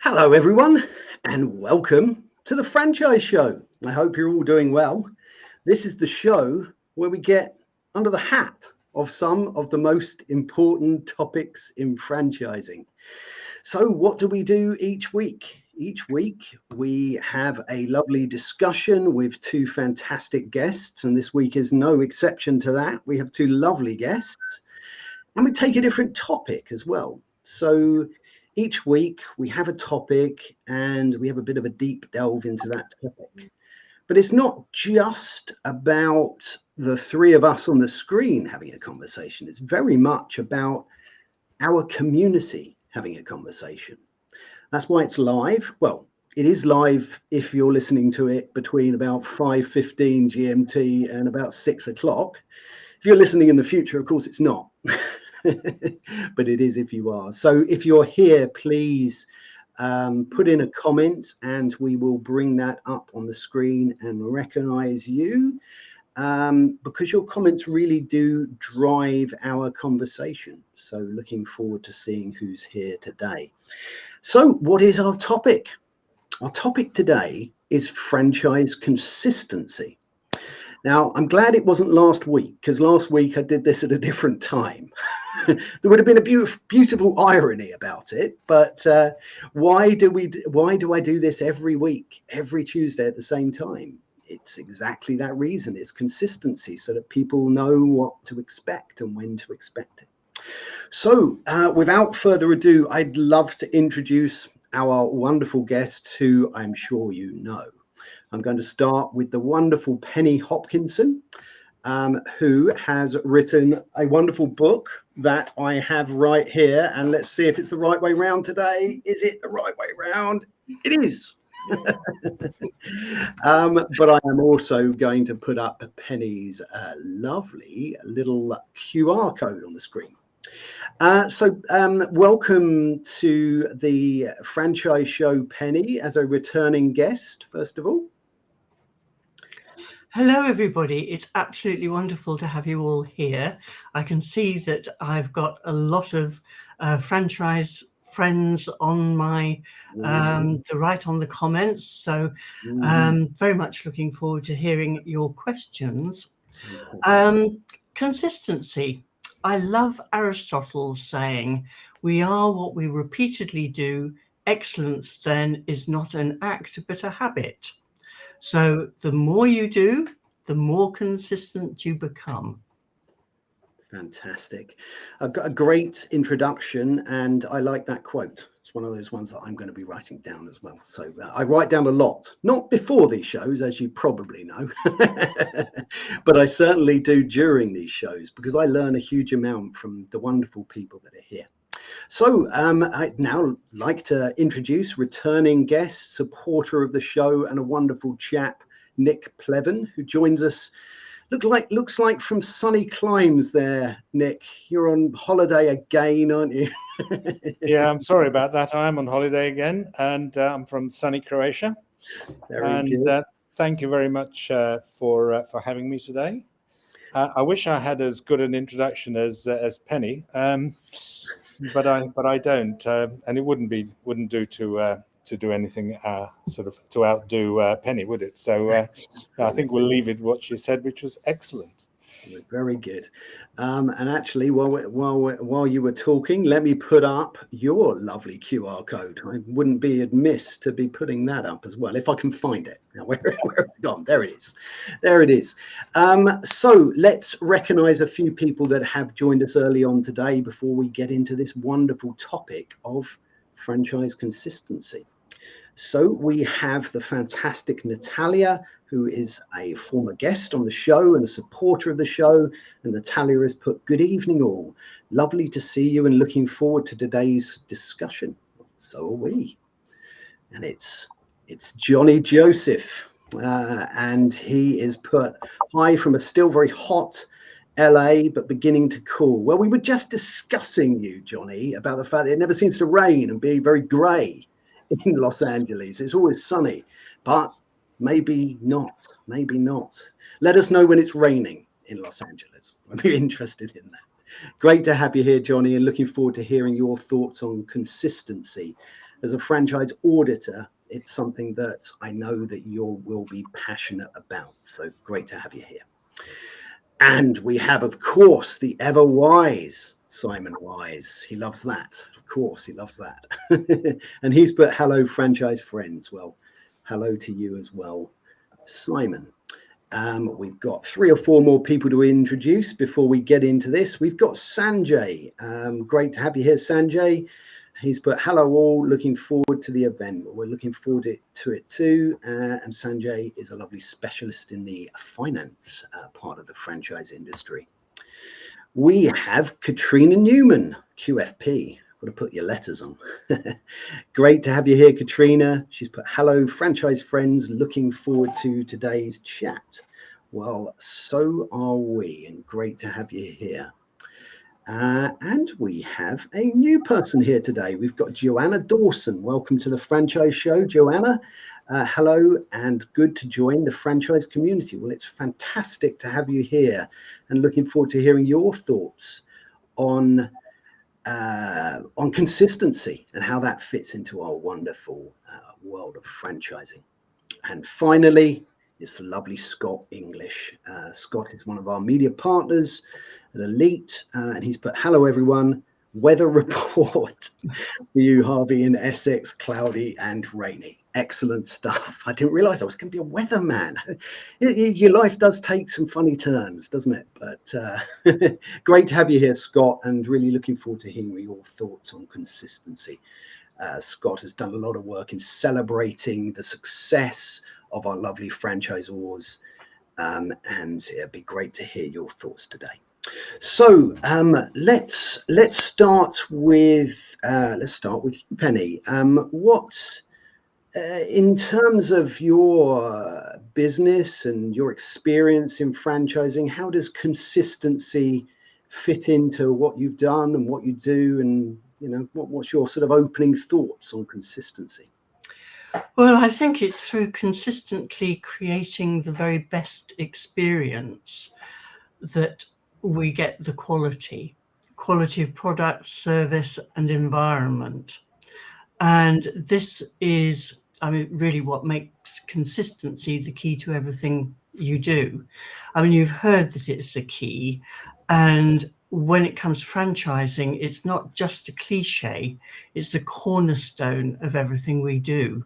Hello, everyone, and welcome to the Franchise Show. I hope you're all doing well. This is the show where we get under the hat of some of the most important topics in franchising. So, what do we do each week? Each week, we have a lovely discussion with two fantastic guests, and this week is no exception to that. We have two lovely guests, and we take a different topic as well. So, each week we have a topic and we have a bit of a deep delve into that topic. But it's not just about the three of us on the screen having a conversation. It's very much about our community having a conversation. That's why it's live. Well, it is live if you're listening to it between about 5:15 GMT and about 6 o'clock. If you're listening in the future, of course, it's not. But it is if you are. So if you're here, please put in a comment and we will bring that up on the screen and recognize you, because your comments really do drive our conversation. So looking forward to seeing who's here today. So what is our topic? Our topic today is franchise consistency. Now, I'm glad it wasn't last week, because last week I did this at a different time. There would have been a beautiful irony about it, but why do I do this every week, every Tuesday at the same time? It's exactly that reason. It's consistency, so that people know what to expect and when to expect it. So without further ado, I'd love to introduce our wonderful guests, who I'm sure you know. I'm going to start with the wonderful Penny Hopkinson, who has written a wonderful book that I have right here. And let's see if it's the right way round today. Is it the right way round? It is. But I am also going to put up Penny's lovely little QR code on the screen. So welcome to the Franchise Show, Penny, as a returning guest, first of all. Hello, everybody. It's absolutely wonderful to have you all here. I can see that I've got a lot of franchise friends on my to write on the comments. So very much looking forward to hearing your questions. Consistency. I love Aristotle's saying, "We are what we repeatedly do. Excellence then is not an act, but a habit." So the more you do, the more consistent you become. Fantastic. A great introduction, and I like that quote. It's one of those ones that I'm going to be writing down as well. So I write down a lot, not before these shows, as you probably know, but I certainly do during these shows, because I learn a huge amount from the wonderful people that are here. So I'd now like to introduce returning guest, supporter of the show, and a wonderful chap, Nik Plevan, who joins us. Looks like from sunny climes there, Nik. You're on holiday again, aren't you? Yeah, I'm sorry about that. I am on holiday again, and I'm from sunny Croatia. Very good. Thank you very much for having me today. I wish I had as good an introduction as Penny, but I don't, and it wouldn't do to do anything sort of to outdo Penny, would it? So I think we'll leave it what she said, which was excellent. Very good. And actually, while you were talking, let me put up your lovely QR code. I wouldn't be amiss to be putting that up as well, if I can find it. Now, where it's gone? There it is. There it is. So let's recognize a few people that have joined us early on today before we get into this wonderful topic of franchise consistency. So we have the fantastic Natalia, who is a former guest on the show and a supporter of the show. And Natalia has put, "Good evening all. Lovely to see you and looking forward to today's discussion." So are we. And it's Johnny Joseph. And he is put, "Hi from a still very hot LA, but beginning to cool." Well, we were just discussing you, Johnny, about the fact that it never seems to rain and be very grey in Los Angeles. It's always sunny, but maybe not. Let us know when it's raining in Los Angeles. I'd be interested in that. Great to have you here, Johnny, and looking forward to hearing your thoughts on consistency. as a franchise auditor, it's something that I know that you will be passionate about. So great to have you here. And we have, of course, the ever wise Simon Wise. He loves that. Of course, he loves that. And he's put, hello, franchise friends. Well, hello to you as well, Simon. We've got 3 or 4 more people to introduce before we get into this. We've got Sanjay. Great to have you here, Sanjay. He's put, hello all, looking forward to the event. We're looking forward to it too. And Sanjay is a lovely specialist in the finance part of the franchise industry. We have Katrina Newman, QFP. Got to put your letters on. Great to have you here, Katrina. She's put, hello, franchise friends. Looking forward to today's chat. Well, so are we, and great to have you here. And we have a new person here today. We've got Joanna Dawson. Welcome to the Franchise Show, Joanna. Hello, and good to join the franchise community. Well, it's fantastic to have you here, and looking forward to hearing your thoughts on consistency and how that fits into our wonderful world of franchising. And finally, it's the lovely Scott English. Scott is one of our media partners at Elite, and he's put, hello everyone, weather report for you, Harvey, in Essex, cloudy and rainy. Excellent stuff. I didn't realize I was going to be a weatherman. Your life does take some funny turns, doesn't it? But great to have you here, Scott, and really looking forward to hearing your thoughts on consistency. Scott has done a lot of work in celebrating the success of our lovely franchisors, and it'd be great to hear your thoughts today. So let's start with you, Penny. What in terms of your business and your experience in franchising, how does consistency fit into what you've done and what you do, and what's your sort of opening thoughts on consistency? Well, I think it's through consistently creating the very best experience that we get the quality of product, service, and environment. And this is, really what makes consistency the key to everything you do. You've heard that it's the key. And when it comes to franchising, it's not just a cliche, it's the cornerstone of everything we do.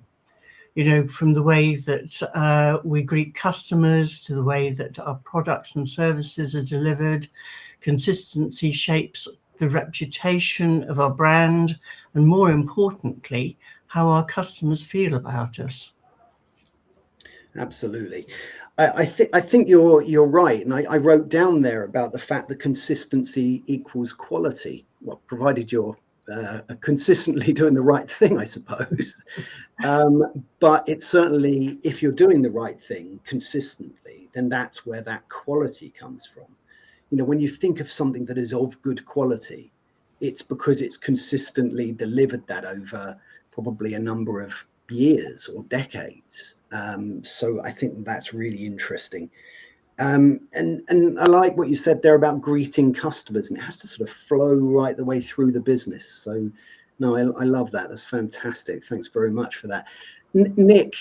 From the way that we greet customers to the way that our products and services are delivered, consistency shapes the reputation of our brand, and more importantly, how our customers feel about us. Absolutely. I think you're right, and I wrote down there about the fact that consistency equals quality. Well, provided you're consistently doing the right thing, I suppose. But it's certainly, if you're doing the right thing consistently, then that's where that quality comes from. When you think of something that is of good quality, it's because it's consistently delivered that over probably a number of years or decades. So I think that's really interesting. And I like what you said there about greeting customers, and it has to sort of flow right the way through the business. So no, I love that. That's fantastic. Thanks very much for that. Nik,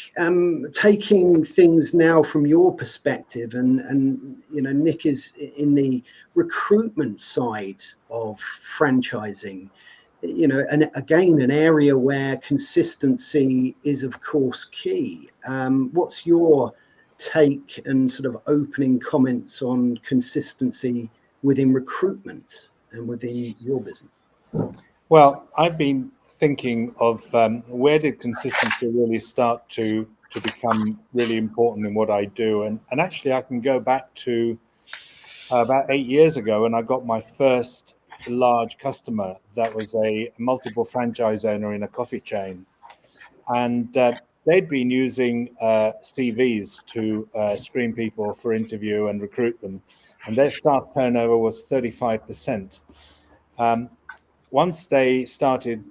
taking things now from your perspective, and Nik is in the recruitment side of franchising, and again, an area where consistency is of course key. What's your take and sort of opening comments on consistency within recruitment and within your business? Well, I've been thinking of where did consistency really start to become really important in what I do, and actually I can go back to about 8 years ago, and I got my first large customer that was a multiple franchise owner in a coffee chain, and they'd been using CVs to screen people for interview and recruit them, and their staff turnover was 35%. Once they started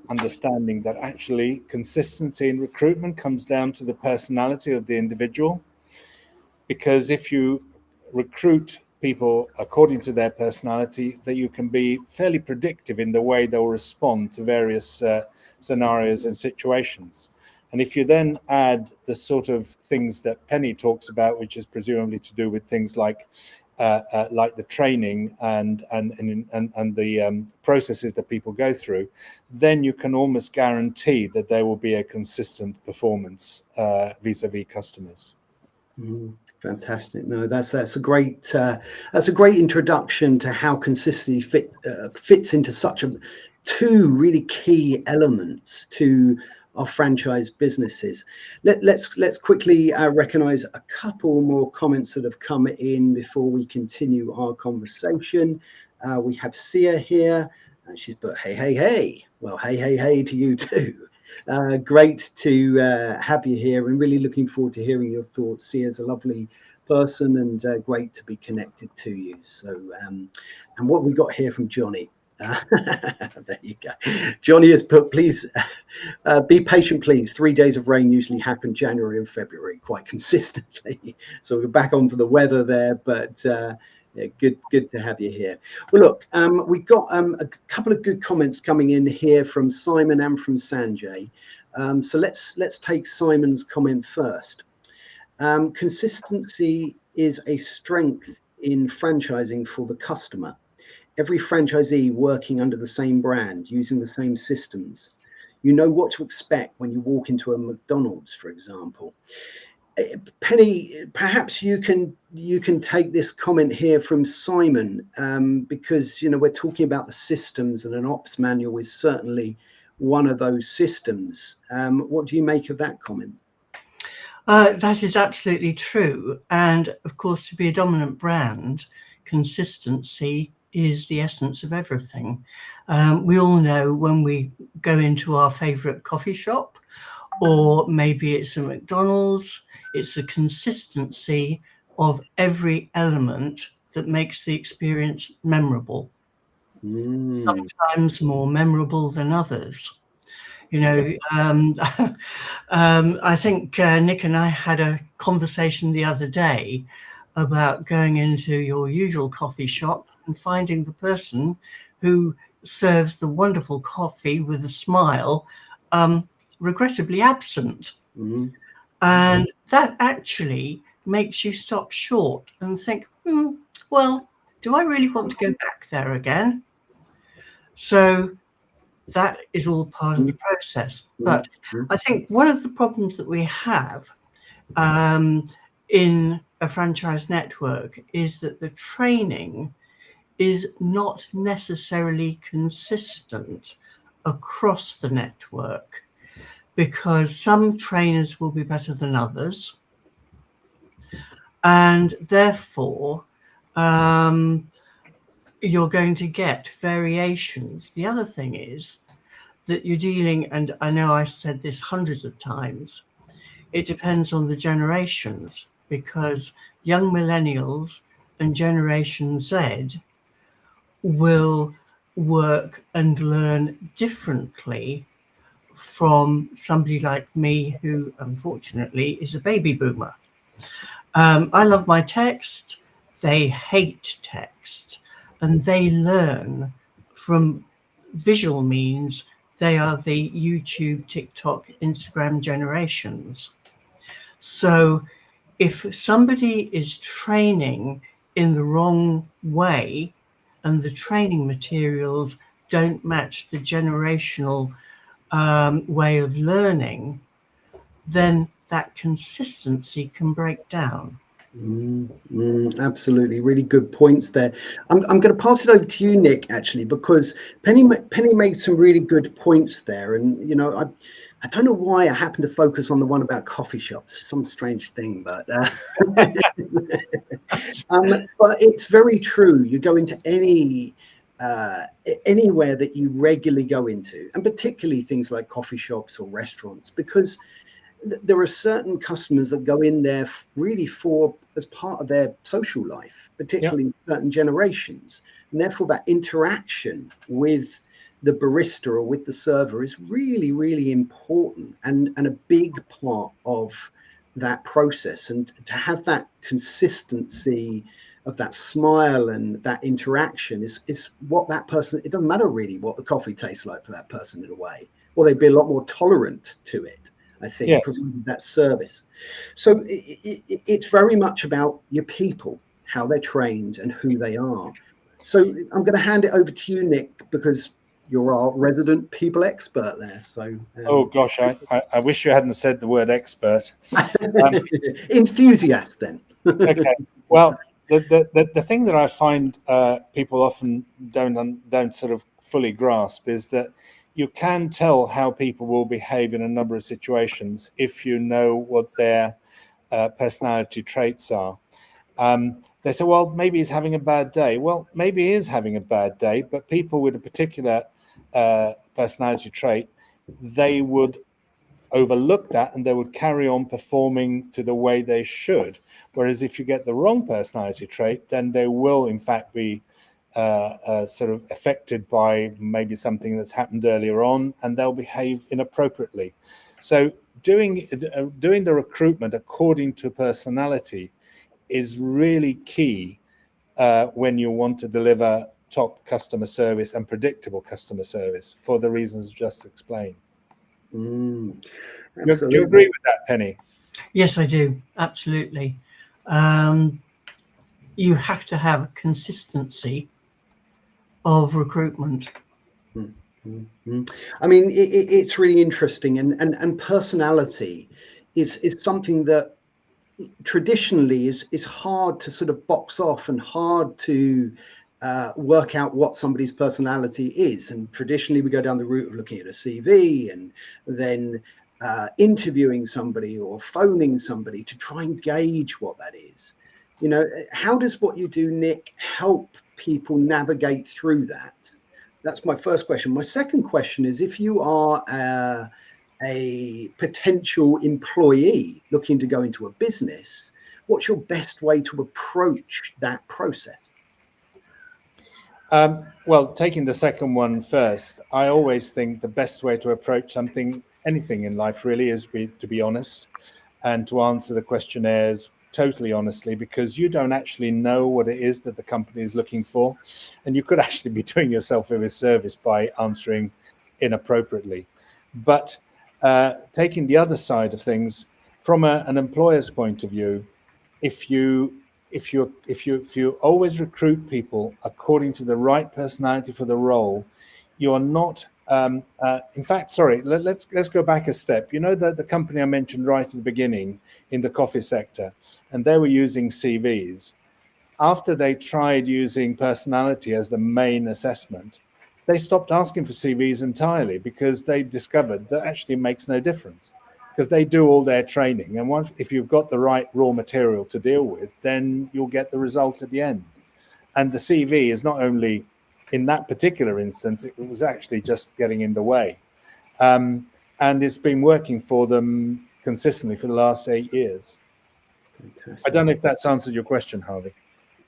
understanding that actually consistency in recruitment comes down to the personality of the individual, because if you recruit people according to their personality, that you can be fairly predictive in the way they'll respond to various scenarios and situations. And if you then add the sort of things that Penny talks about, which is presumably to do with things like the training and the processes that people go through, then you can almost guarantee that there will be a consistent performance vis-a-vis customers. Fantastic. No, that's a great introduction to how consistency fits into two really key elements to our franchise businesses. Let's quickly recognize a couple more comments that have come in before we continue our conversation. We have Sia here. She's put, hey. Well, hey to you too. Great to have you here, and really looking forward to hearing your thoughts. Sia's a lovely person, and great to be connected to you. So, and what we got here from Johnny. There you go. Johnny has put, please be patient, please. 3 days of rain usually happen January and February quite consistently. So we're back onto the weather there, but yeah, good to have you here. Well, look, we've got a couple of good comments coming in here from Simon and from Sanjay. So let's take Simon's comment first. Consistency is a strength in franchising for the customer. Every franchisee working under the same brand, using the same systems. You know what to expect when you walk into a McDonald's, for example. Penny, perhaps you can take this comment here from Simon, because we're talking about the systems, and an ops manual is certainly one of those systems. What do you make of that comment? That is absolutely true, and of course, to be a dominant brand, consistency is the essence of everything. We all know when we go into our favorite coffee shop, or maybe it's a McDonald's, it's the consistency of every element that makes the experience memorable. Sometimes more memorable than others. I think Nik and I had a conversation the other day about going into your usual coffee shop and finding the person who serves the wonderful coffee with a smile regrettably absent. And that actually makes you stop short and think, well, do I really want to go back there again? So that is all part of the process. But I think one of the problems that we have in a franchise network is that the training is not necessarily consistent across the network, because some trainers will be better than others, and therefore you're going to get variations. The other thing is that you're dealing, and I know I said this hundreds of times, it depends on the generations, because young millennials and Generation Z will work and learn differently from somebody like me, who unfortunately is a baby boomer. I love my text, they hate text, and they learn from visual means. They are the YouTube, TikTok, Instagram generations. So if somebody is training in the wrong way and the training materials don't match the generational way of learning, then that consistency can break down. Absolutely, really good points there. I'm going to pass it over to you, Nik, actually, because Penny made some really good points there, and I don't know why I happened to focus on the one about coffee shops. Some strange thing, but but it's very true. You go into anywhere that you regularly go into, and particularly things like coffee shops or restaurants, because there are certain customers that go in there really as part of their social life, particularly certain generations, and therefore that interaction with the barista or with the server is really, really important and a big part of that process. And to have that consistency of that smile and that interaction is what that person, it doesn't matter really what the coffee tastes like for that person in a way, or they'd be a lot more tolerant to it, I think, Yes. providing that service. So it's very much about your people, how they're trained and who they are. So I'm going to hand it over to you, Nik, because you're our resident people expert there. So Oh gosh, I wish you hadn't said the word expert. Enthusiast then. Okay. Well, the thing that I find people often don't sort of fully grasp is that you can tell how people will behave in a number of situations if you know what their personality traits are. They say, well, maybe he's having a bad day. Well, maybe he is having a bad day, but people with a particular personality trait, they would overlook that and they would carry on performing to the way they should. Whereas if you get the wrong personality trait, then they will in fact be sort of affected by maybe something that's happened earlier on, and they'll behave inappropriately. So doing the recruitment according to personality is really key when you want to deliver top customer service and predictable customer service for the reasons just explained. Do you agree with that, Penny? Yes, I do. Absolutely. You have to have consistency of recruitment. I mean, it's really interesting, and personality is something that traditionally is hard to sort of box off and hard to work out what somebody's personality is. And traditionally we go down the route of looking at a CV and then interviewing somebody or phoning somebody to try and gauge what that is. You know, how does what you do, Nik, help people navigate through that? That's my first question. My second question is, if you are a potential employee looking to go into a business, what's your best way to approach that process? Well, taking the second one first, I always think the best way to approach anything in life really is to be honest and to answer the questionnaires totally honestly, because you don't actually know what it is that the company is looking for. And you could actually be doing yourself a disservice by answering inappropriately. But taking the other side of things, from an employer's point of view, if you always recruit people according to the right personality for the role, you are not. In fact, sorry, let's go back a step. You know the company I mentioned right at the beginning in the coffee sector, and they were using CVs. After they tried using personality as the main assessment, they stopped asking for CVs entirely because they discovered that actually makes no difference, because they do all their training. And if you've got the right raw material to deal with, then you'll get the result at the end. And the CV is not only, in that particular instance, it was actually just getting in the way. And it's been working for them consistently for the last 8 years. Fantastic. I don't know if that's answered your question, Harvey.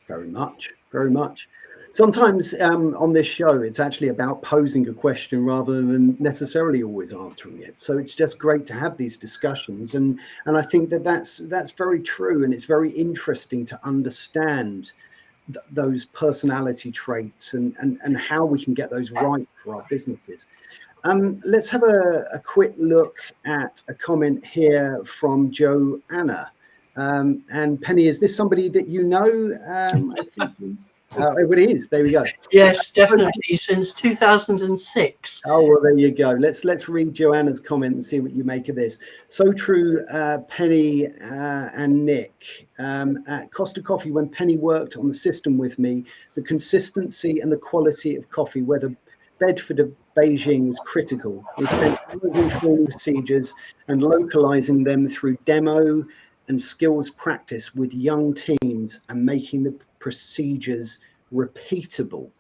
Very much, very much. Sometimes on this show, it's actually about posing a question rather than necessarily always answering it. So it's just great to have these discussions. And I think that's very true. And it's very interesting to understand those personality traits and how we can get those right for our businesses. Let's have a quick look at a comment here from Joanna. And Penny, is this somebody that you know? I think it is. There we go. Yes, definitely, since 2006. Oh, well, there you go. Let's read Joanna's comment and see what you make of this. So true, Penny and Nik. At Costa Coffee, when Penny worked on the system with me, the consistency and the quality of coffee, whether Bedford or Beijing, was critical. We spent hours in training procedures and localizing them through demo and skills practice with young teams and making the procedures repeatable.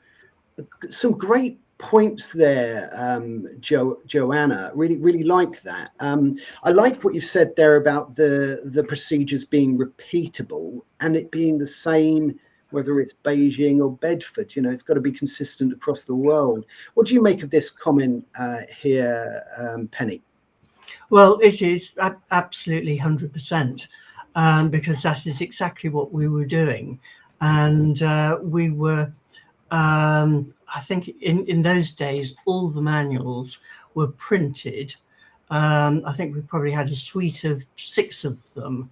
Some great points there, Joanna. Really like that. I like what you said there about the procedures being repeatable and it being the same whether it's Beijing or Bedford. You know, it's got to be consistent across the world. What do you make of this comment here, Penny? Well, it is absolutely 100%, because that is exactly what we were doing. and we were, I think in those days, all the manuals were printed. I think we probably had a suite of 6 of them,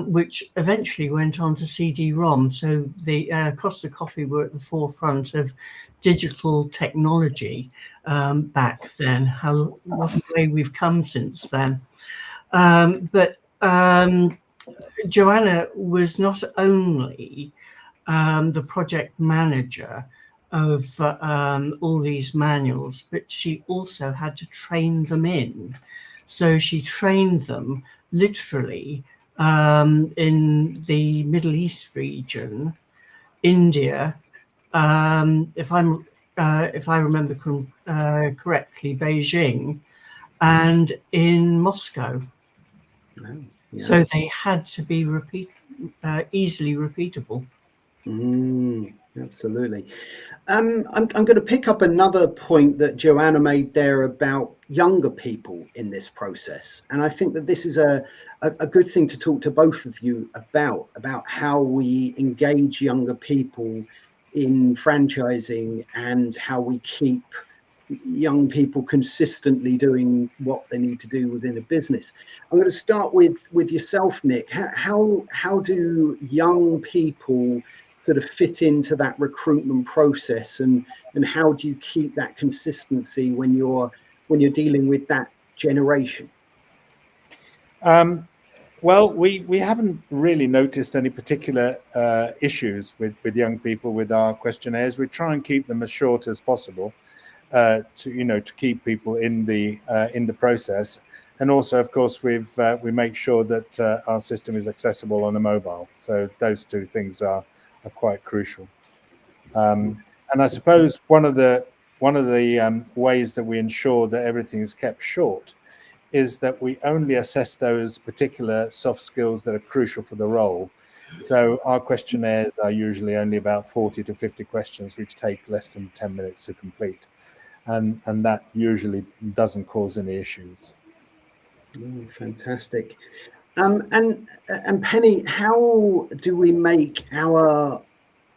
which eventually went on to CD-ROM. So the Costa Coffee were at the forefront of digital technology back then. What a way we've come since then. But Joanna was not only the project manager of all these manuals, but she also had to train them in. So she trained them literally in the Middle East region, India, if I remember correctly, Beijing, and in Moscow. Oh, yeah. So they had to be easily repeatable. Absolutely. I'm going to pick up another point that Joanna made there about younger people in this process. And I think that this is a good thing to talk to both of you about how we engage younger people in franchising and how we keep young people consistently doing what they need to do within a business. I'm going to start with yourself, Nik. How do young people sort of fit into that recruitment process, and how do you keep that consistency when you're dealing with that generation? Well, we haven't really noticed any particular issues with young people with our questionnaires. We try and keep them as short as possible to keep people in the process. And also, of course, we make sure that our system is accessible on a mobile. So those 2 things are quite crucial. And I suppose one of the ways that we ensure that everything is kept short is that we only assess those particular soft skills that are crucial for the role. So our questionnaires are usually only about 40 to 50 questions, which take less than 10 minutes to complete. And that usually doesn't cause any issues. Oh, fantastic. And Penny, how do we make our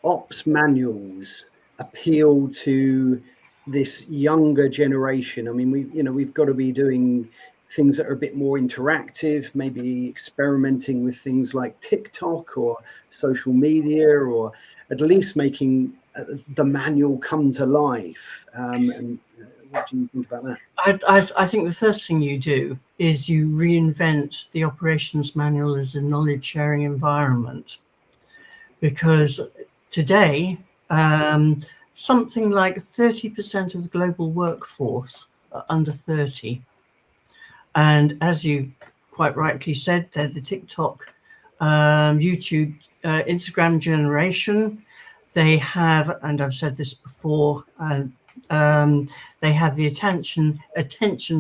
ops manuals appeal to this younger generation? I mean, we've got to be doing things that are a bit more interactive, maybe experimenting with things like TikTok or social media, or at least making the manual come to life. And what do you think about that? I think the first thing you do is you reinvent the operations manual as a knowledge sharing environment, because today something like 30% of the global workforce are under 30. And as you quite rightly said, they're the TikTok, YouTube, Instagram generation. They have, and I've said this before, they have the attention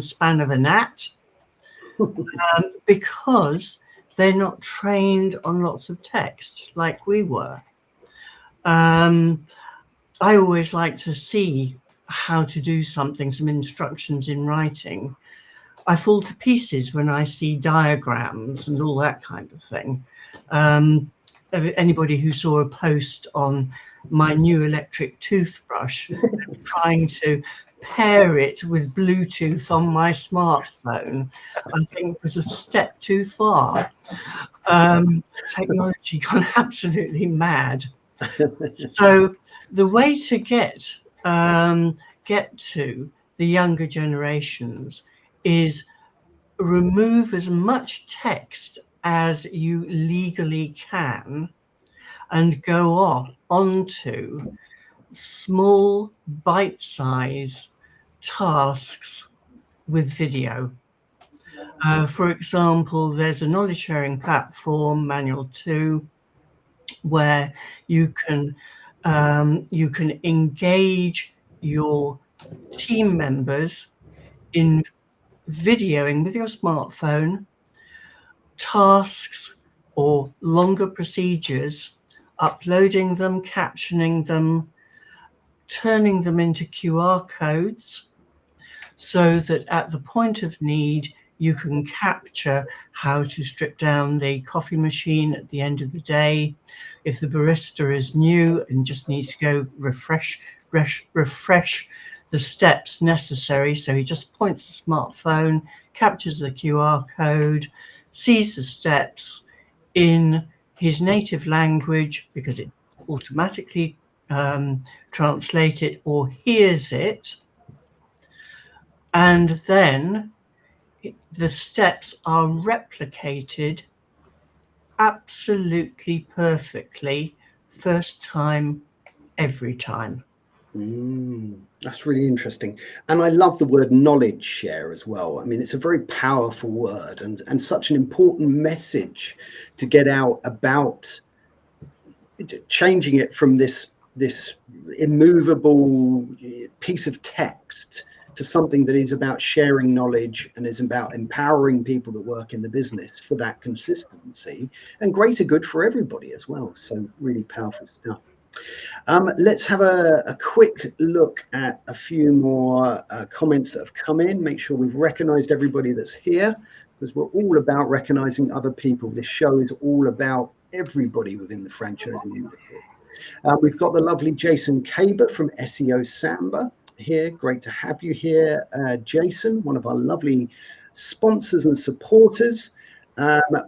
span of a gnat, because they're not trained on lots of text like we were. I always like to see how to do something, some instructions in writing. I fall to pieces when I see diagrams and all that kind of thing. Anybody who saw a post on my new electric toothbrush, trying to pair it with Bluetooth on my smartphone, I think was a step too far. Technology gone absolutely mad. So the way to get to the younger generations is remove as much text as you legally can and go onto small bite-sized tasks with video. For example, there's a knowledge sharing platform, Manual 2, where you can engage your team members in videoing with your smartphone tasks or longer procedures, uploading them, captioning them, turning them into QR codes, so that at the point of need You can capture how to strip down the coffee machine at the end of the day. If the barista is new and just needs to go refresh the steps necessary, so he just points the smartphone, captures the QR code, sees the steps in his native language because it automatically translates it or hears it, and then the steps are replicated absolutely perfectly, first time, every time. That's really interesting. And I love the word knowledge share as well. I mean, it's a very powerful word and such an important message to get out about changing it from this immovable piece of text to something that is about sharing knowledge and is about empowering people that work in the business for that consistency and greater good for everybody as well. So really powerful stuff. Let's have a quick look at a few more comments that have come in. Make sure we've recognized everybody that's here, because we're all about recognizing other people. This show is all about everybody within the franchising industry. We've got the lovely Jason Caber from SEO Samba here. Great to have you here, Jason, one of our lovely sponsors and supporters.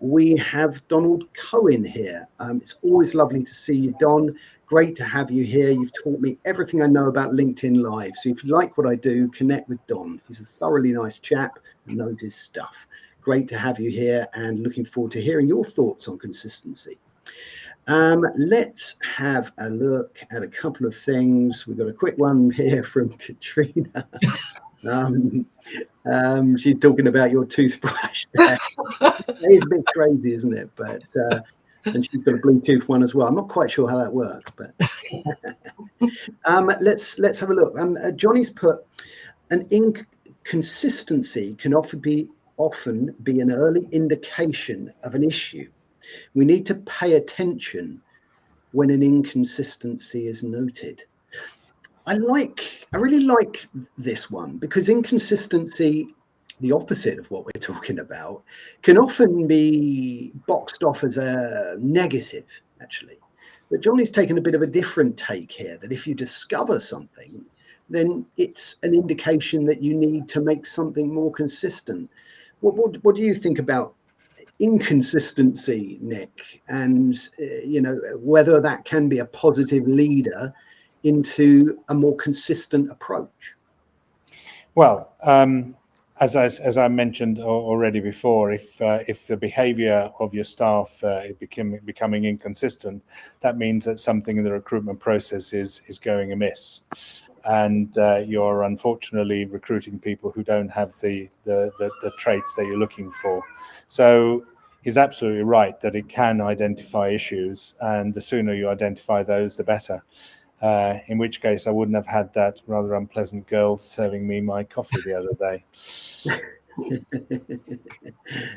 We have Donald Cohen here. It's always lovely to see you, Don. Great to have you here. You've taught me everything I know about LinkedIn Live. So if you like what I do, connect with Don. He's a thoroughly nice chap and knows his stuff. Great to have you here and looking forward to hearing your thoughts on consistency. Let's have a look at a couple of things. We've got a quick one here from Katrina. She's talking about your toothbrush there. It's a bit crazy, isn't it? But and she's got a Bluetooth one as well. I'm not quite sure how that works, but let's have a look. Johnny's put an inconsistency can often be an early indication of an issue. We need to pay attention when an inconsistency is noted. I really like this one because inconsistency, the opposite of what we're talking about, can often be boxed off as a negative, actually. But Johnny's taken a bit of a different take here, that if you discover something, then it's an indication that you need to make something more consistent. What do you think about inconsistency, Nik, and whether that can be a positive leader into a more consistent approach? Well, as I mentioned already before, if the behaviour of your staff becoming inconsistent, that means that something in the recruitment process is going amiss, and you're unfortunately recruiting people who don't have the traits that you're looking for. So he's absolutely right that it can identify issues, and the sooner you identify those, the better. In which case I wouldn't have had that rather unpleasant girl serving me my coffee the other day.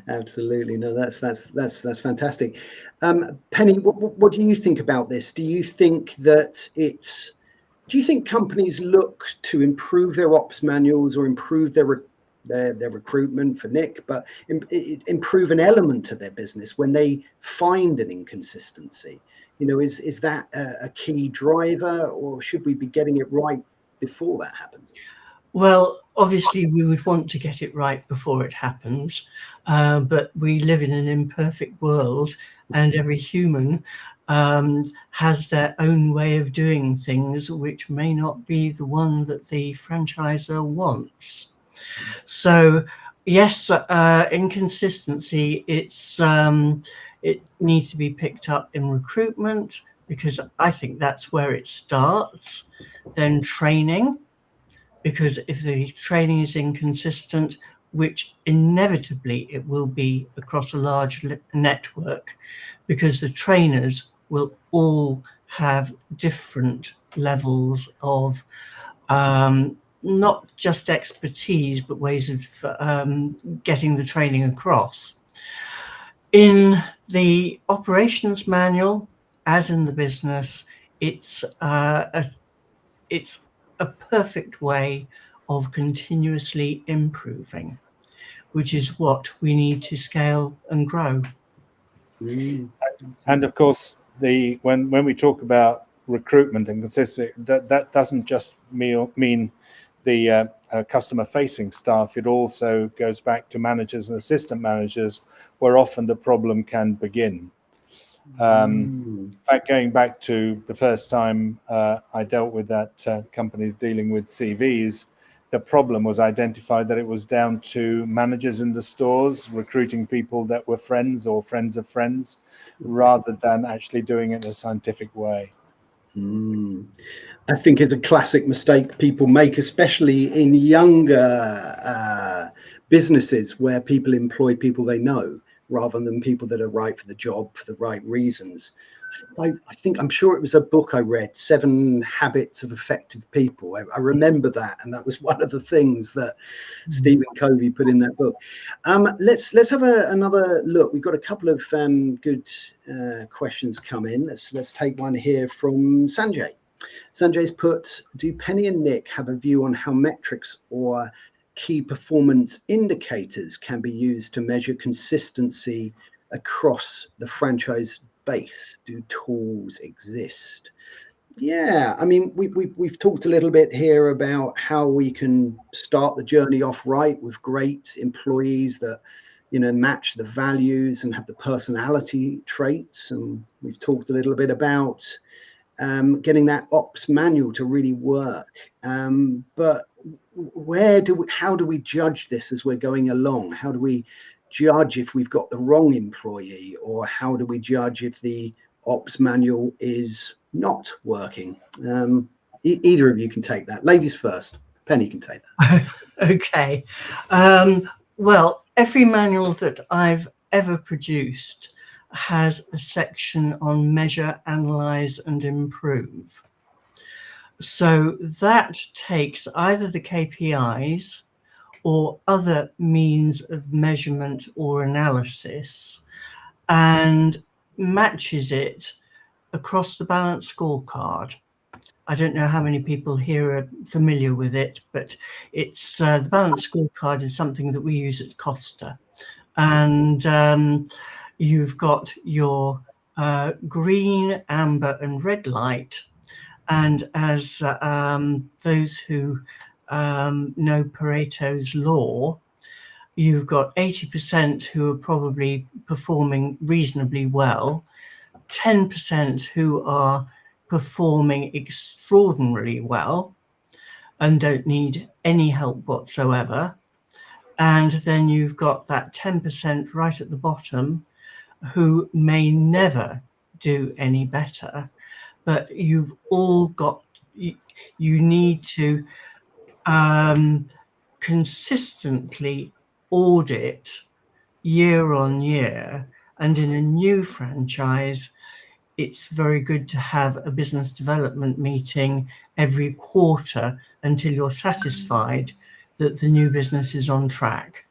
Absolutely. No, that's fantastic. Penny, what do you think about this? Do you think companies look to improve their ops manuals or improve their recruitment for Nik, but improve an element of their business when they find an inconsistency? Is that a key driver, or should we be getting it right before that happens? Well, obviously we would want to get it right before it happens, but we live in an imperfect world, and every human has their own way of doing things, which may not be the one that the franchisor wants. So yes, inconsistency, it needs to be picked up in recruitment, because I think that's where it starts. Then training, because if the training is inconsistent, which inevitably it will be across a large network, because the trainers will all have different levels of not just expertise, but ways of getting the training across. In the operations manual, as in the business, it's a perfect way of continuously improving. which is what we need to scale and grow. And of course, when we talk about recruitment and consistency, that doesn't just mean the customer-facing staff. It also goes back to managers and assistant managers, where often the problem can begin. In fact, going back to the first time I dealt with that companies dealing with CVs, the problem was identified that it was down to managers in the stores recruiting people that were friends or friends of friends, rather than actually doing it in a scientific way. I think it's a classic mistake people make, especially in younger businesses where people employ people they know rather than people that are right for the job for the right reasons. I'm sure it was a book I read, 7 Habits of Effective People. I remember that, and that was one of the things that Stephen Covey put in that book. Let's have another look. We've got a couple of good questions come in. Let's take one here from Sanjay. Sanjay's put, do Penny and Nik have a view on how metrics or key performance indicators can be used to measure consistency across the franchise base? Do tools exist? Yeah, I mean, we've talked a little bit here about how we can start the journey off right with great employees that, match the values and have the personality traits. And we've talked a little bit about getting that ops manual to really work. But how do we judge this as we're going along? How do we judge if we've got the wrong employee, or how do we judge if the ops manual is not working? Either of you can take that. Ladies first. Penny can take that. Okay. Well, every manual that I've ever produced has a section on measure, analyze, and improve. So that takes either the KPIs or other means of measurement or analysis and matches it across the balanced scorecard. I don't know how many people here are familiar with it, but it's the balanced scorecard is something that we use at Costa. And you've got your green, amber, and red light. And as those who know Pareto's law, you've got 80% who are probably performing reasonably well, 10% who are performing extraordinarily well and don't need any help whatsoever. And then you've got that 10% right at the bottom who may never do any better. But you've all got, you need to consistently audit year on year. And in a new franchise, it's very good to have a business development meeting every quarter until you're satisfied that the new business is on track.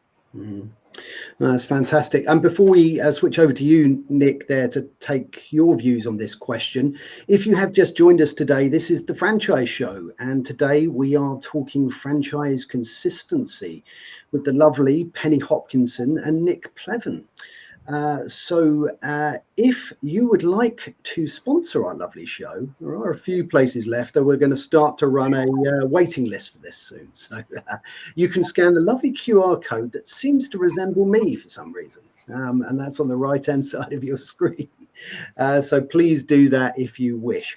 That's fantastic. And before we switch over to you, Nik, there to take your views on this question, if you have just joined us today, this is the Franchise Show, and today we are talking franchise consistency with the lovely Penny Hopkinson and Nik Plevan. So if you would like to sponsor our lovely show, there are a few places left, and we're going to start to run a waiting list for this soon. So you can scan the lovely QR code that seems to resemble me for some reason, and that's on the right-hand side of your screen. So please do that if you wish.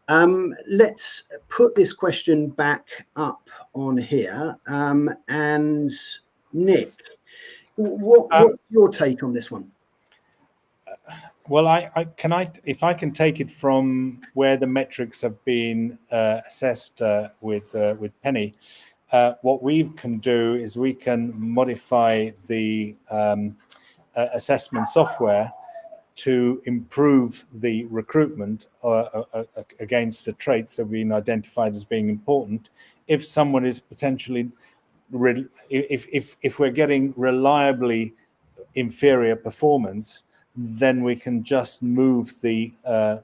Let's put this question back up on here. And Nik, what's your take on this one? Well, if I can take it from where the metrics have been assessed with Penny, what we can do is we can modify the assessment software to improve the recruitment against the traits that have been identified as being important. If someone is potentially, if we're getting reliably inferior performance, then we can just move the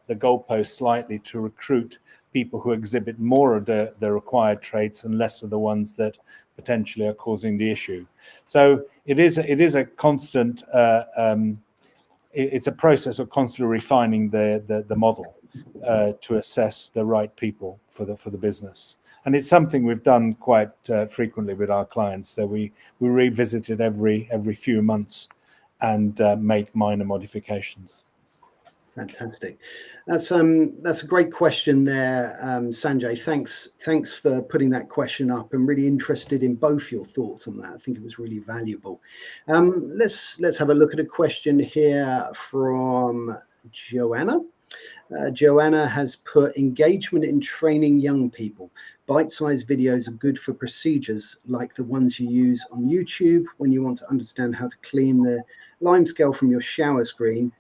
goalpost slightly to recruit people who exhibit more of the required traits and less of the ones that potentially are causing the issue. So it is a constant, it's a process of constantly refining the model to assess the right people for the business. And it's something we've done quite frequently with our clients, that we revisit it every few months and make minor modifications. Fantastic. That's a great question there, Sanjay. Thanks for putting that question up. I'm really interested in both your thoughts on that. I think it was really valuable. Let's have a look at a question here from Joanna. Joanna has put, engagement in training young people. Bite-sized videos are good for procedures like the ones you use on YouTube when you want to understand how to clean the lime scale from your shower screen.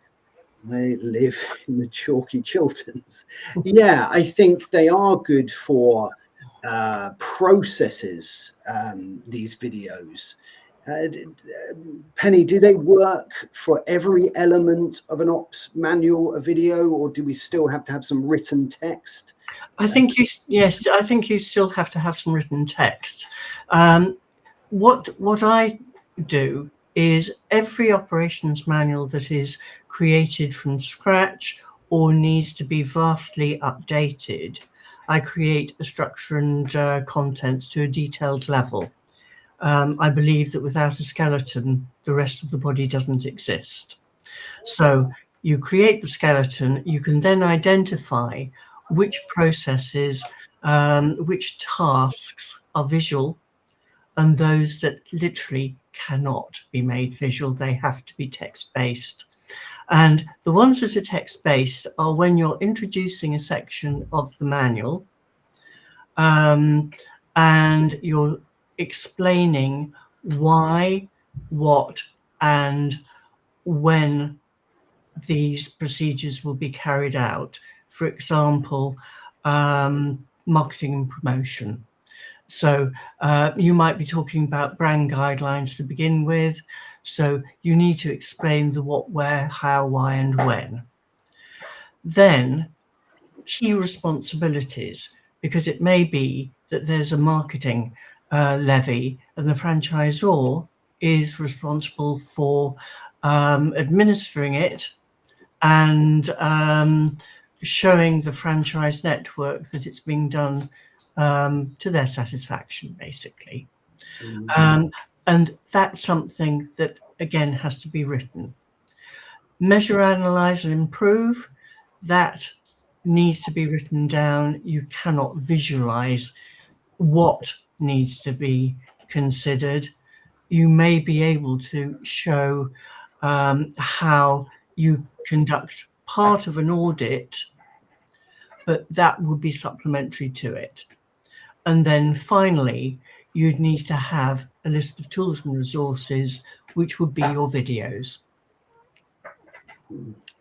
They live in the chalky Chilterns. Yeah, I think they are good for processes, these videos. Penny, do they work for every element of an ops manual, a video, or do we still have to have some written text? I think yes, I think you still have to have some written text. What I do is every operations manual that is created from scratch or needs to be vastly updated, I create a structure and contents to a detailed level. I believe that without a skeleton, the rest of the body doesn't exist. So you create the skeleton, you can then identify which processes, which tasks are visual, and those that literally cannot be made visual. They have to be text-based. And the ones that are text-based are when you're introducing a section of the manual, and you're explaining why, what, and when these procedures will be carried out. For example, marketing and promotion. So you might be talking about brand guidelines to begin with. So you need to explain the what, where, how, why, and when. Then key responsibilities, because it may be that there's a marketing levy and the franchisor is responsible for administering it and showing the franchise network that it's being done to their satisfaction, basically. Mm-hmm. And that's something that, again, has to be written. Measure, analyze, and improve. That needs to be written down. You cannot visualize what needs to be considered. You may be able to show how you conduct part of an audit, but that would be supplementary to it. And then finally, you'd need to have a list of tools and resources, which would be your videos.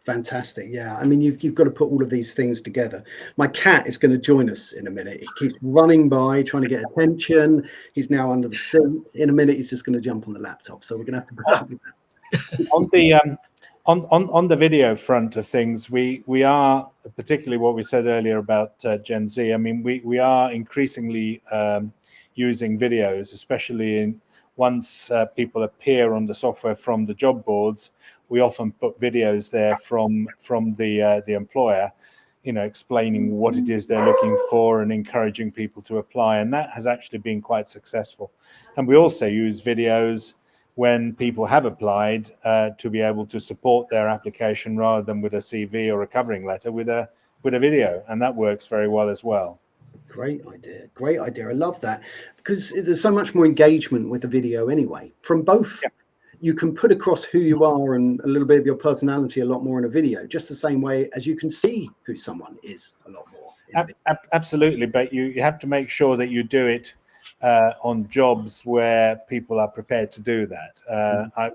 Fantastic. Yeah, I mean, you've got to put all of these things together. My cat is going to join us in a minute. He keeps running by, trying to get attention. He's now under the seat. In a minute, he's just going to jump on the laptop. So we're going to have to put up with that. On the video front of things, we are, particularly what we said earlier about Gen Z. I mean, we are increasingly using videos, especially once people appear on the software from the job boards. We often put videos there from the employer, explaining what it is they're looking for and encouraging people to apply. And that has actually been quite successful. And we also use videos when people have applied to be able to support their application rather than with a CV or a covering letter with a video. And that works very well as well. Great idea. Great idea. I love that, because there's so much more engagement with the video anyway, from both. Yeah. You can put across who you are and a little bit of your personality a lot more in a video, just the same way as you can see who someone is a lot more. Absolutely. But you have to make sure that you do it on jobs where people are prepared to do that.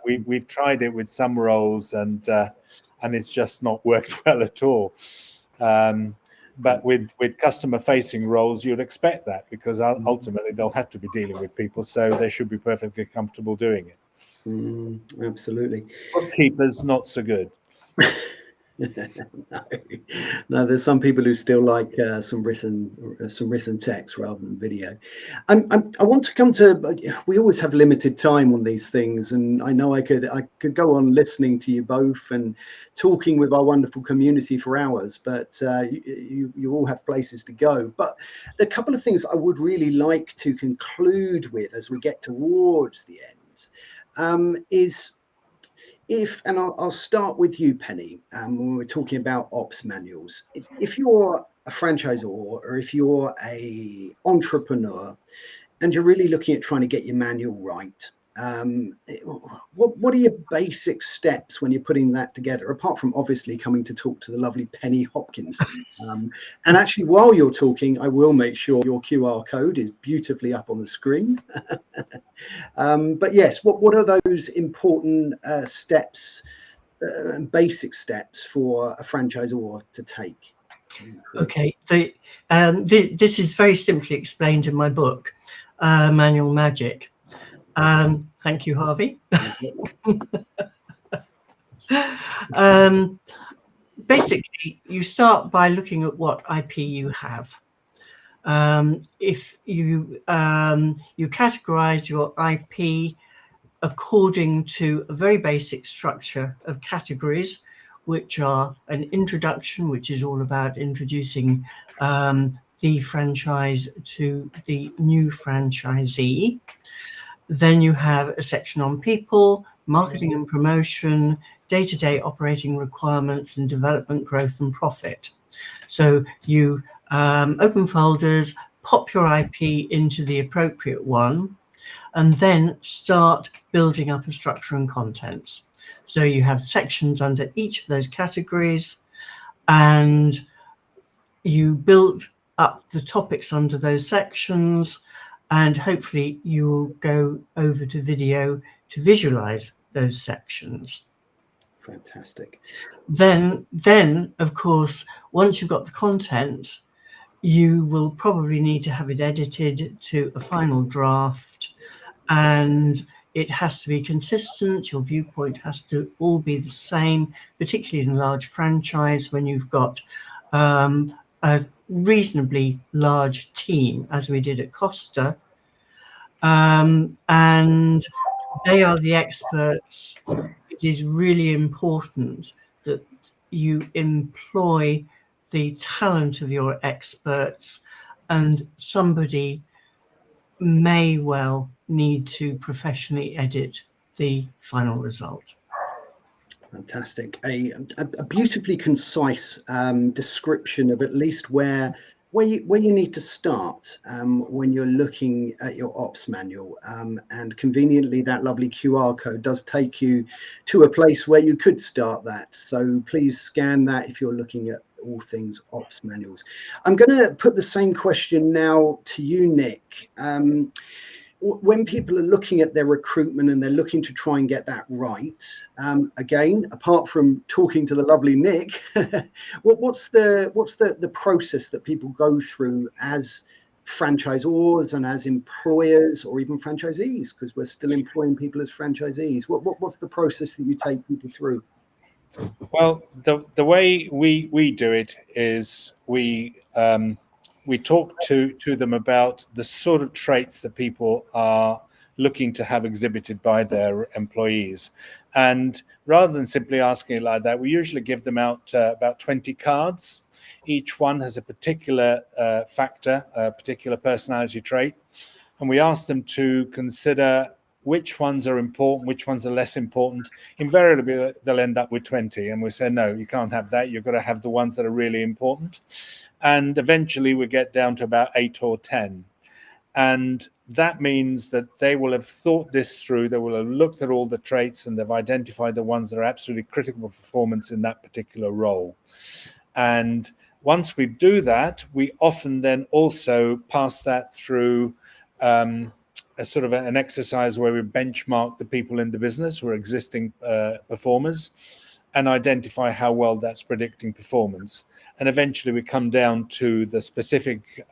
We've tried it with some roles and it's just not worked well at all. But with customer facing roles, you'd expect that, because ultimately they'll have to be dealing with people, so they should be perfectly comfortable doing it. Absolutely. Bookkeepers, not so good. No, there's some people who still like some written text rather than video. I want to come to. We always have limited time on these things, and I know I could go on listening to you both and talking with our wonderful community for hours, but you all have places to go. But a couple of things I would really like to conclude with as we get towards the end is. And I'll start with you, Penny, when we're talking about ops manuals. If you're a franchisor or if you're a entrepreneur and you're really looking at trying to get your manual right, what are your basic steps when you're putting that together, apart from obviously coming to talk to the lovely Penny Hopkinson? And actually, while you're talking, I will make sure your QR code is beautifully up on the screen. But yes, what are those important steps, basic steps for a franchisor to take? Okay, so this is very simply explained in my book, Manual Magic. Thank you, Harvey. Basically, you start by looking at what IP you have. If you categorize your IP according to a very basic structure of categories, which are an introduction, which is all about introducing the franchise to the new franchisee. Then you have a section on people, marketing and promotion, day-to-day operating requirements, and development, growth, and profit. So you open folders, pop your IP into the appropriate one, and then start building up a structure and contents. So you have sections under each of those categories, and you build up the topics under those sections, and hopefully you will go over to video to visualize those sections. Fantastic. Then of course, once you've got the content, you will probably need to have it edited to a final draft, and it has to be consistent. Your viewpoint has to all be the same, particularly in a large franchise when you've got a reasonably large team, as we did at Costa, and they are the experts. It is really important that you employ the talent of your experts, and somebody may well need to professionally edit the final result. Fantastic. A beautifully concise description of at least where you need to start when you're looking at your ops manual, and conveniently that lovely QR code does take you to a place where you could start that. So please scan that if you're looking at all things ops manuals. I'm going to put the same question now to you, Nik. When people are looking at their recruitment and they're looking to try and get that right, again, apart from talking to the lovely Nik, what's the process that people go through as franchisors and as employers, or even franchisees, because we're still employing people as franchisees? What's the process that you take people through? Well, the way we do it is we talk to them about the sort of traits that people are looking to have exhibited by their employees. And rather than simply asking it like that, we usually give them out about 20 cards. Each one has a particular factor, a particular personality trait. And we ask them to consider which ones are important, which ones are less important. Invariably, they'll end up with 20. And we say, no, you can't have that. You've got to have the ones that are really important. And eventually we get down to about 8 or 10. And that means that they will have thought this through. They will have looked at all the traits and they've identified the ones that are absolutely critical performance in that particular role. And once we do that, we often then also pass that through a sort of an exercise where we benchmark the people in the business who are existing performers and identify how well that's predicting performance. And eventually we come down to the specific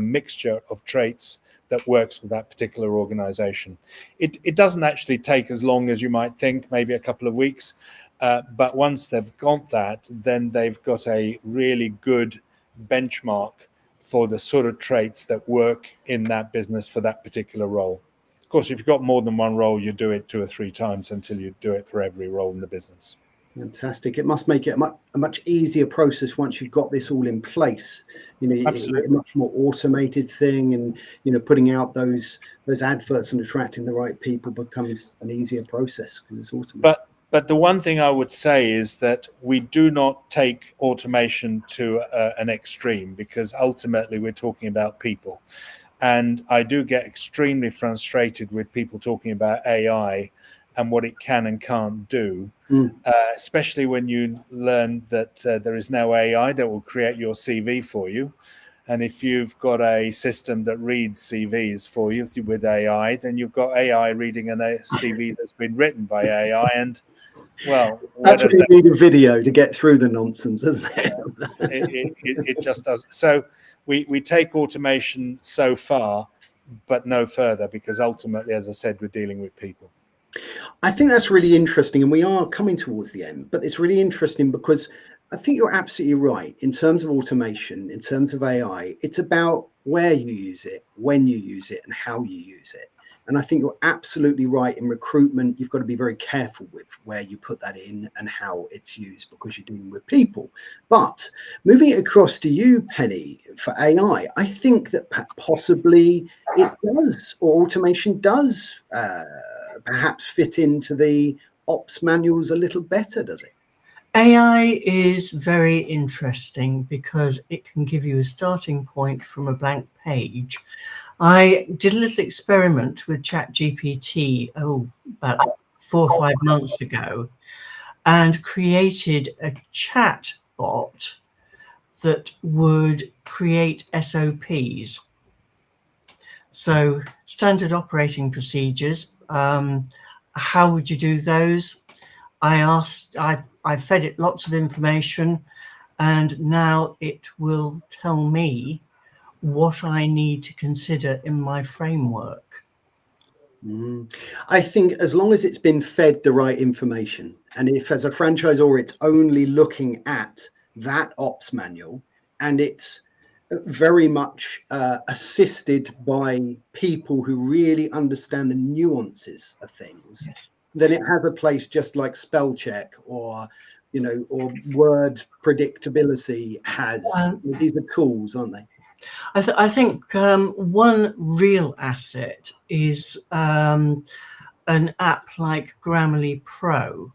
mixture of traits that works for that particular organization. It doesn't actually take as long as you might think, maybe a couple of weeks. But once they've got that, then they've got a really good benchmark for the sort of traits that work in that business for that particular role. Of course, if you've got more than one role, you do it 2 or 3 times until you do it for every role in the business. Fantastic. It must make it a much easier process once you've got this all in place. It's a much more automated thing, and putting out those adverts and attracting the right people becomes an easier process because it's automated. But the one thing I would say is that we do not take automation to an extreme, because ultimately we're talking about people. And I do get extremely frustrated with people talking about AI and what it can and can't do, especially when you learn that there is now AI that will create your CV for you. And if you've got a system that reads CVs for you with AI, then you've got AI reading a CV that's been written by AI. And well, that's when you need a video to get through the nonsense, isn't it? It just does. So we take automation so far, but no further, because ultimately, as I said, we're dealing with people. I think that's really interesting, and we are coming towards the end, but it's really interesting because I think you're absolutely right. In terms of automation, in terms of AI, it's about where you use it, when you use it, and how you use it. And I think you're absolutely right. In recruitment, you've got to be very careful with where you put that in and how it's used, because you're dealing with people. But moving it across to you, Penny, for AI, I think that possibly it does, or automation does perhaps fit into the ops manuals a little better, does it? AI is very interesting because it can give you a starting point from a blank page. I did a little experiment with ChatGPT about 4 or 5 months ago, and created a chat bot that would create SOPs. So standard operating procedures. How would you do those? I fed it lots of information, and now it will tell me what I need to consider in my framework. I think as long as it's been fed the right information, and if as a franchisor it's only looking at that ops manual, and it's very much assisted by people who really understand the nuances of things, then it has a place, just like spell check or or word predictability has. These are tools, aren't they? I think one real asset is an app like Grammarly Pro,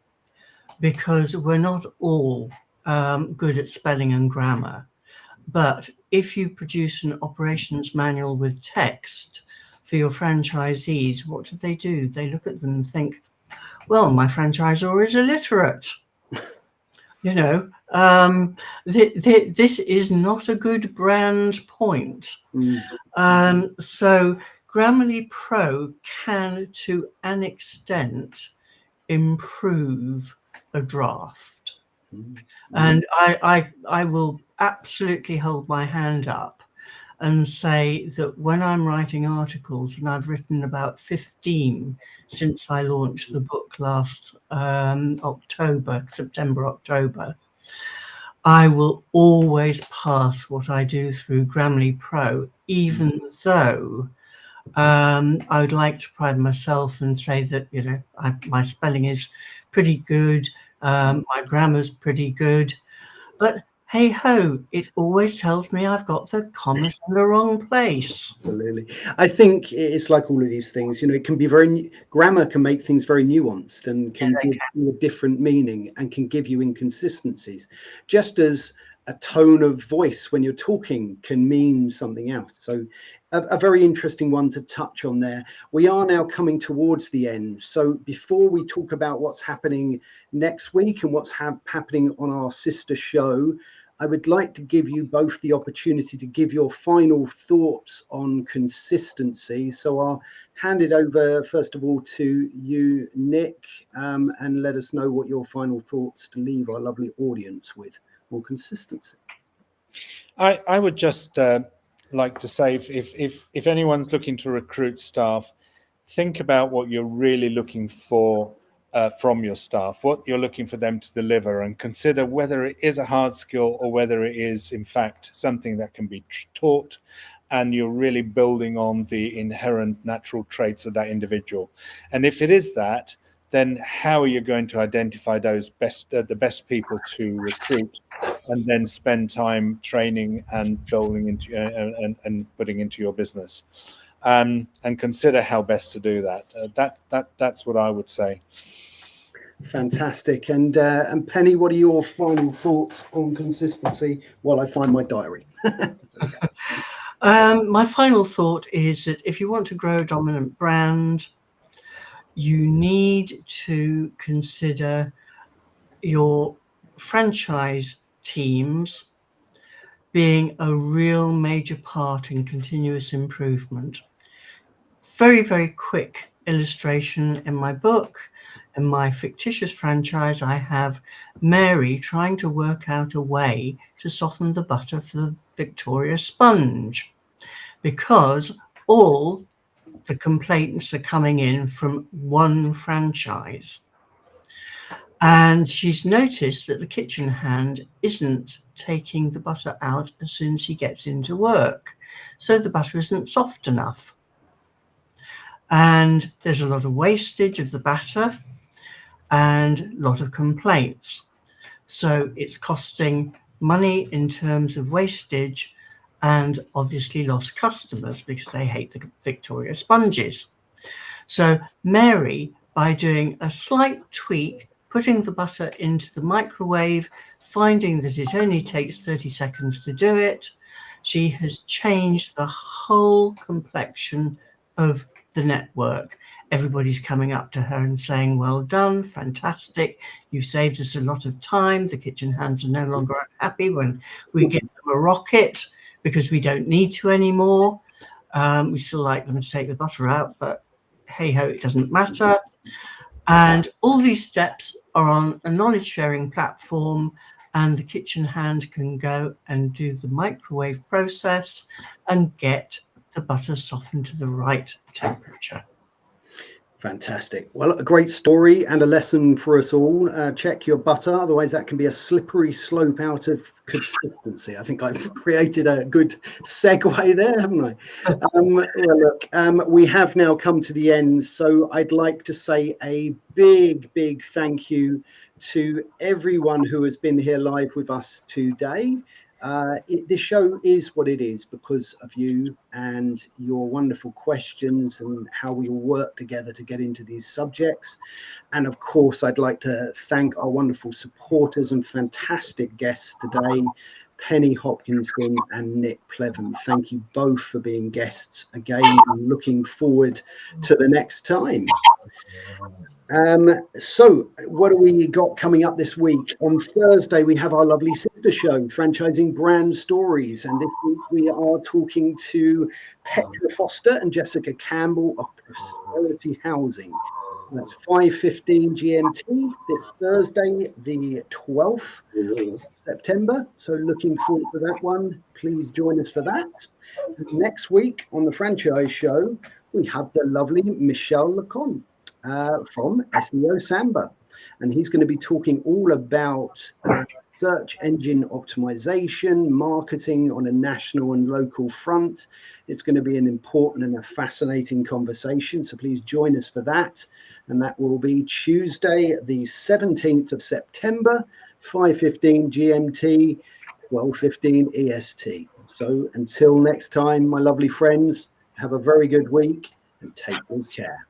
because we're not all good at spelling and grammar. But if you produce an operations manual with text for your franchisees, what do? They look at them and think, well, my franchisor is illiterate. This is not a good brand point. So Grammarly Pro can, to an extent, improve a draft. And I will absolutely hold my hand up and say that when I'm writing articles, and I've written about 15 since I launched the book last September, October, I will always pass what I do through Grammarly Pro, even though I would like to pride myself and say that, my spelling is pretty good, my grammar's pretty good, but hey ho, it always tells me I've got the commas in the wrong place. Absolutely. I think it's like all of these things, it can be grammar can make things very nuanced and can give you a different meaning and can give you inconsistencies, just as a tone of voice when you're talking can mean something else. So a very interesting one to touch on there. We are now coming towards the end. So before we talk about what's happening next week and what's happening on our sister show, I would like to give you both the opportunity to give your final thoughts on consistency. So I'll hand it over, first of all, to you, Nik, and let us know what your final thoughts to leave our lovely audience with on consistency. I would just like to say, if anyone's looking to recruit staff, think about what you're really looking for from your staff, what you're looking for them to deliver, and consider whether it is a hard skill or whether it is, in fact, something that can be taught, and you're really building on the inherent natural traits of that individual. And if it is that, then how are you going to identify those the best people to recruit, and then spend time training and building into and putting into your business, and consider how best to do that. That's what I would say. Fantastic. And Penny, what are your final thoughts on consistency while I find my diary? My final thought is that if you want to grow a dominant brand, you need to consider your franchise teams being a real major part in continuous improvement. Very, very quick illustration in my book. In my fictitious franchise, I have Mary trying to work out a way to soften the butter for the Victoria sponge, because all the complaints are coming in from one franchise. And she's noticed that the kitchen hand isn't taking the butter out as soon as he gets into work. So the butter isn't soft enough. And there's a lot of wastage of the batter and a lot of complaints. So it's costing money in terms of wastage, and obviously lost customers because they hate the Victoria sponges. So Mary, by doing a slight tweak, putting the butter into the microwave, finding that it only takes 30 seconds to do it, she has changed the whole complexion of the network. Everybody's coming up to her and saying, well done, fantastic, you've saved us a lot of time. The kitchen hands are no longer unhappy when we give them a rocket because we don't need to anymore. We still like them to take the butter out, but hey ho, it doesn't matter. And all these steps are on a knowledge sharing platform, and the kitchen hand can go and do the microwave process and get the butter softened to the right temperature. Fantastic. Well, a great story and a lesson for us all. Check your butter, otherwise that can be a slippery slope out of consistency. I think I've created a good segue there, haven't I? Well, look, we have now come to the end, so I'd like to say a big thank you to everyone who has been here live with us today. This show is what it is because of you and your wonderful questions and how we all work together to get into these subjects. And of course, I'd like to thank our wonderful supporters and fantastic guests today, Penny Hopkinson and Nik Plevan. Thank you both for being guests again. I'm looking forward to the next time. So what do we got coming up this week? On Thursday, we have our lovely sister show, Franchising Brand Stories. And this week we are talking to Petra Foster and Jessica Campbell of Prosperity Housing. So that's 5:15 GMT this Thursday, the 12th of September. So looking forward to that one. Please join us for that. Next week on the Franchise Show, we have the lovely Michelle Lecon from SEO Samba, and he's going to be talking all about search engine optimization, marketing on a national and local front. It's going to be an important and a fascinating conversation, so please join us for that. And that will be Tuesday, the 17th of September, 5:15 GMT, 12:15 EST. So until next time, my lovely friends, have a very good week and take good care.